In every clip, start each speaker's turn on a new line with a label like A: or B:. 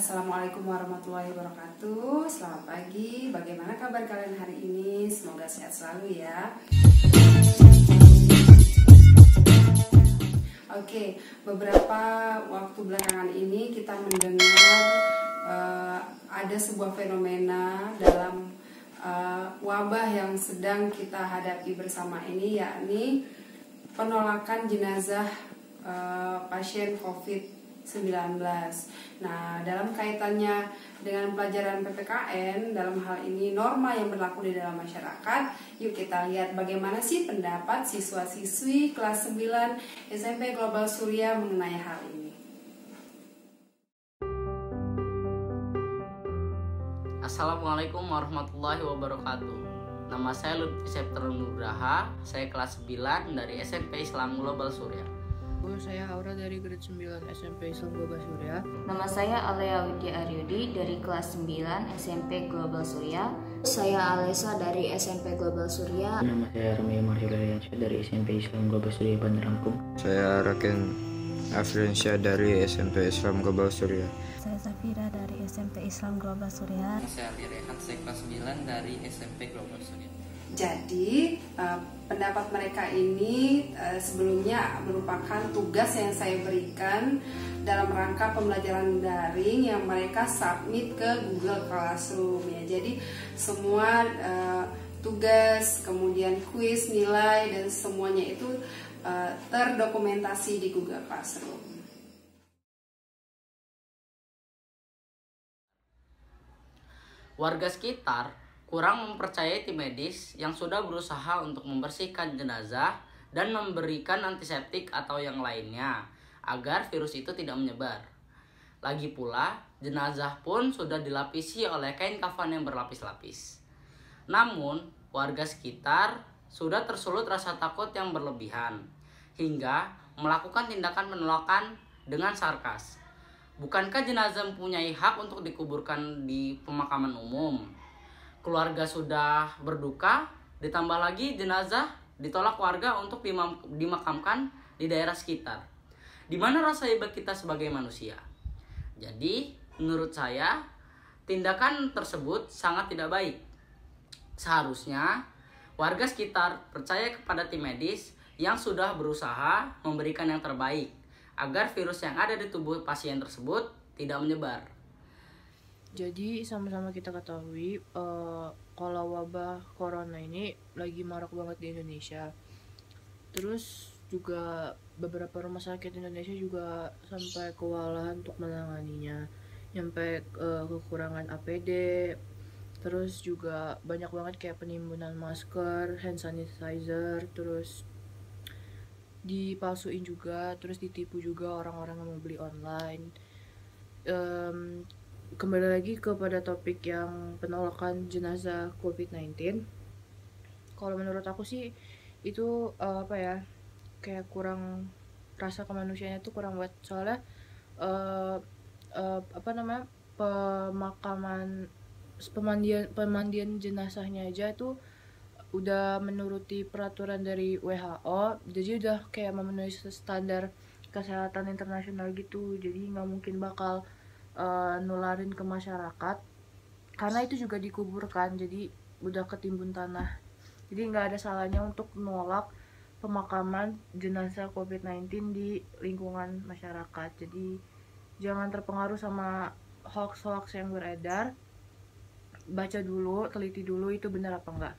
A: Assalamualaikum warahmatullahi wabarakatuh. Selamat pagi, bagaimana kabar kalian hari ini? Semoga sehat selalu ya. Oke, beberapa waktu belakangan ini kita mendengar ada sebuah fenomena dalam wabah yang sedang kita hadapi bersama ini, yakni penolakan jenazah pasien COVID-19. Nah, dalam kaitannya dengan pelajaran PPKN, dalam hal ini norma yang berlaku di dalam masyarakat, yuk kita lihat bagaimana sih pendapat siswa-siswi kelas 9 SMP Global Surya mengenai hal ini.
B: Assalamualaikum warahmatullahi wabarakatuh. Nama saya Lutfi Septer Nugraha, saya kelas 9 dari SMP Islam Global Surya.
C: Saya Aura dari grade 9 SMP Islam Global Surya.
D: Nama saya Alea Widya Aryudi dari kelas 9 SMP Global Surya. Saya Alesa dari SMP Global Surya.
E: Nama saya Rami Marhilariansyah dari SMP Islam Global Surya Bandar Lampung.
F: Saya Raken Afriansyah dari SMP Islam Global Surya.
G: Saya Zafira dari SMP Islam Global Surya.
H: Saya Lirehan, saya kelas 9 dari SMP Global Surya.
A: Jadi pendapat mereka ini sebelumnya merupakan tugas yang saya berikan dalam rangka pembelajaran daring yang mereka submit ke Google Classroom ya. Jadi semua tugas, kemudian kuis, nilai dan semuanya itu terdokumentasi di Google Classroom.
B: Warga sekitar kurang mempercayai tim medis yang sudah berusaha untuk membersihkan jenazah dan memberikan antiseptik atau yang lainnya agar virus itu tidak menyebar. Lagi pula, jenazah pun sudah dilapisi oleh kain kafan yang berlapis-lapis. Namun, warga sekitar sudah tersulut rasa takut yang berlebihan hingga melakukan tindakan penolakan dengan sarkas. Bukankah jenazah mempunyai hak untuk dikuburkan di pemakaman umum? Keluarga sudah berduka, ditambah lagi jenazah ditolak warga untuk dimakamkan di daerah sekitar. Di mana rasa hebat kita sebagai manusia? Jadi, menurut saya, tindakan tersebut sangat tidak baik. Seharusnya, warga sekitar percaya kepada tim medis yang sudah berusaha memberikan yang terbaik, agar virus yang ada di tubuh pasien tersebut tidak menyebar.
C: Jadi sama-sama kita ketahui kalau wabah corona ini lagi marak banget di Indonesia. Terus juga beberapa rumah sakit Indonesia juga sampai kewalahan untuk menanganinya, sampai kekurangan APD. Terus juga banyak banget kayak penimbunan masker, hand sanitizer, terus dipalsuin juga, terus ditipu juga orang-orang yang mau beli online. Kembali lagi kepada topik yang penolakan jenazah COVID-19. Kalau menurut aku sih itu kayak kurang, rasa kemanusiaannya tuh kurang buat, soalnya pemandian jenazahnya aja tuh udah menuruti peraturan dari WHO, jadi udah kayak memenuhi standar kesehatan internasional gitu. Jadi nggak mungkin bakal nularin ke masyarakat karena itu juga dikuburkan, jadi udah ketimbun tanah. Jadi nggak ada salahnya untuk menolak pemakaman jenazah COVID-19 di lingkungan masyarakat. Jadi jangan terpengaruh sama hoax-hoax yang beredar. Baca dulu, teliti dulu itu benar apa enggak.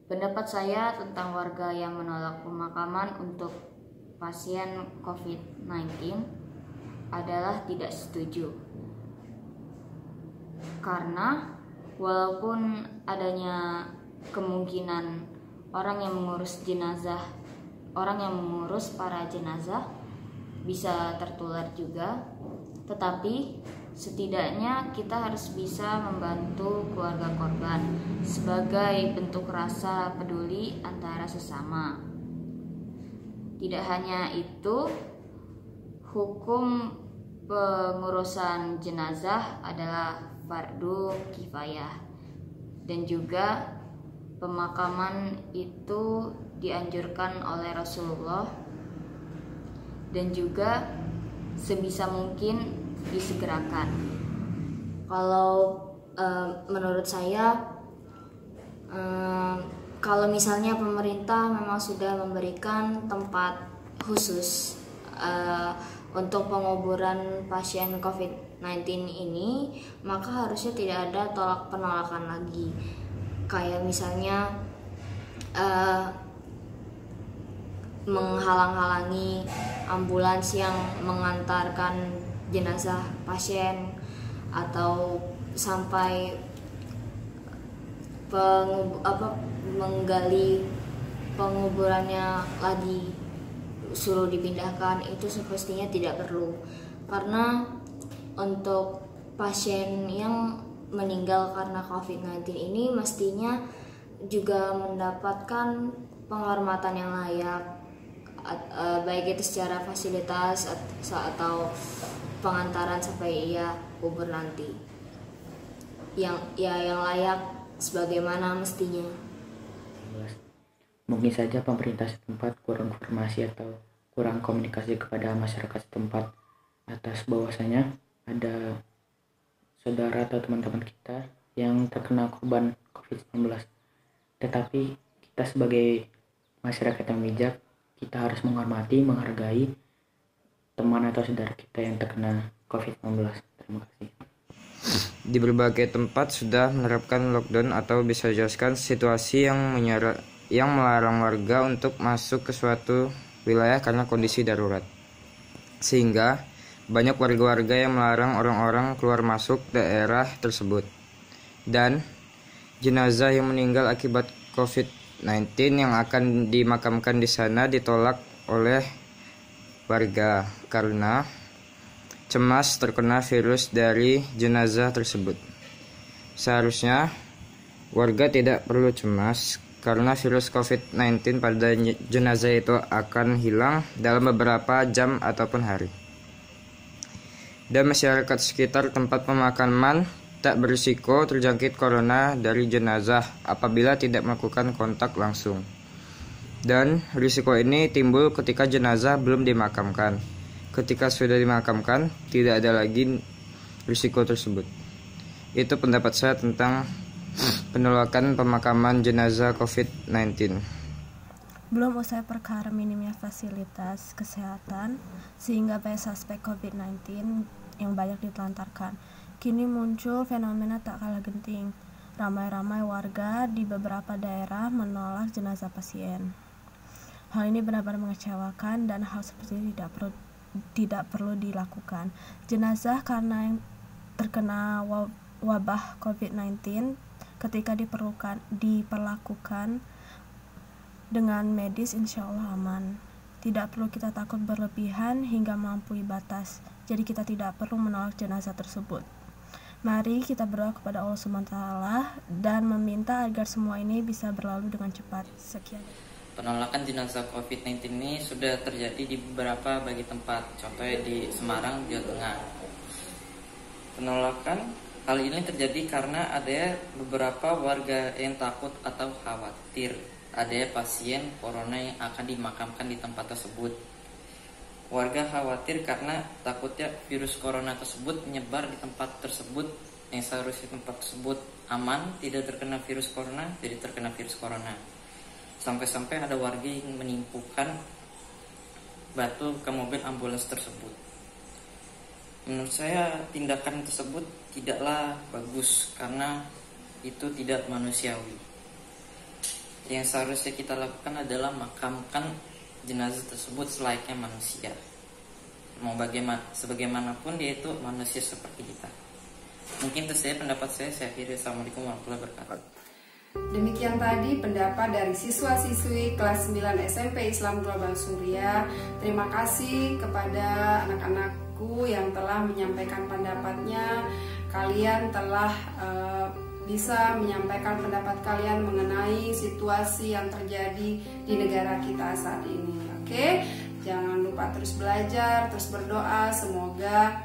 D: Pendapat saya tentang warga yang menolak pemakaman untuk pasien COVID-19 adalah tidak setuju. Karena walaupun adanya kemungkinan orang yang mengurus para jenazah bisa tertular juga, tetapi setidaknya kita harus bisa membantu keluarga korban sebagai bentuk rasa peduli antara sesama. Tidak hanya itu, hukum pengurusan jenazah adalah fardu kifayah, dan juga pemakaman itu dianjurkan oleh Rasulullah, dan juga sebisa mungkin disegerakan. Kalau menurut saya, kalau misalnya pemerintah memang sudah memberikan tempat khusus untuk penguburan pasien COVID-19 ini, maka harusnya tidak ada penolakan lagi. Kayak misalnya menghalang-halangi ambulans yang mengantarkan jenazah pasien, atau sampai menggali penguburannya lagi suruh dipindahkan, itu semestinya tidak perlu. Karena untuk pasien yang meninggal karena COVID-19 ini mestinya juga mendapatkan penghormatan yang layak, baik itu secara fasilitas atau pengantaran sampai ia kubur nanti, yang layak sebagaimana mestinya.
E: Mungkin saja pemerintah setempat kurang informasi atau kurang komunikasi kepada masyarakat setempat atas bahwasanya ada saudara atau teman-teman kita yang terkena korban COVID-19. Tetapi kita sebagai masyarakat yang bijak, kita harus menghormati, menghargai teman atau saudara kita yang terkena COVID-19. Terima kasih.
F: Di berbagai tempat sudah menerapkan lockdown atau bisa dijelaskan situasi yang melarang warga untuk masuk ke suatu wilayah karena kondisi darurat. Sehingga banyak warga-warga yang melarang orang-orang keluar masuk daerah tersebut. Dan jenazah yang meninggal akibat COVID-19 yang akan dimakamkan di sana ditolak oleh warga karena cemas terkena virus dari jenazah tersebut. Seharusnya warga tidak perlu cemas karena virus COVID-19 pada jenazah itu akan hilang dalam beberapa jam ataupun hari. Dan masyarakat sekitar tempat pemakaman tak berisiko terjangkit corona dari jenazah apabila tidak melakukan kontak langsung. Dan risiko ini timbul ketika jenazah belum dimakamkan. Ketika sudah dimakamkan, tidak ada lagi risiko tersebut. Itu pendapat saya tentang penolakan pemakaman jenazah COVID-19.
G: Belum usai perkara minimnya fasilitas kesehatan sehingga banyak suspek COVID-19 yang banyak ditelantarkan, kini muncul fenomena tak kalah genting. Ramai-ramai warga di beberapa daerah menolak jenazah pasien. Hal ini benar-benar mengecewakan dan hal seperti ini tidak perlu dilakukan. Jenazah karena yang terkena wabah COVID-19 ketika diperlakukan dengan medis, insya Allah aman. Tidak perlu kita takut berlebihan hingga melampaui batas. Jadi kita tidak perlu menolak jenazah tersebut. Mari kita berdoa kepada Allah SWT dan meminta agar semua ini bisa berlalu dengan cepat. Sekian.
H: Penolakan jenazah COVID-19 ini sudah terjadi di beberapa bagi tempat, contohnya di Semarang, Jawa Tengah. Penolakan hal ini terjadi karena ada beberapa warga yang takut atau khawatir ada pasien corona yang akan dimakamkan di tempat tersebut. Warga khawatir karena takutnya virus corona tersebut menyebar di tempat tersebut yang seharusnya tempat tersebut aman, tidak terkena virus corona, jadi terkena virus corona. Sampai-sampai ada warga yang menimpukan batu ke mobil ambulans tersebut. Menurut saya tindakan tersebut tidaklah bagus karena itu tidak manusiawi. Yang seharusnya kita lakukan adalah makamkan jenazah tersebut selayaknya manusia. Mau sebagaimanapun dia itu manusia seperti kita. Mungkin itu saja pendapat saya. Saya akhiri. Assalamualaikum warahmatullahi wabarakatuh.
A: Demikian tadi pendapat dari siswa-siswi kelas 9 SMP Islam Global Surya. Terima kasih kepada anak-anakku yang telah menyampaikan pendapatnya. Kalian telah bisa menyampaikan pendapat kalian mengenai situasi yang terjadi di negara kita saat ini. Oke, jangan lupa terus belajar, terus berdoa. Semoga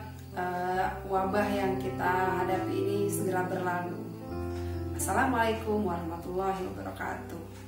A: wabah yang kita hadapi ini segera berlalu. Assalamualaikum warahmatullahi wabarakatuh.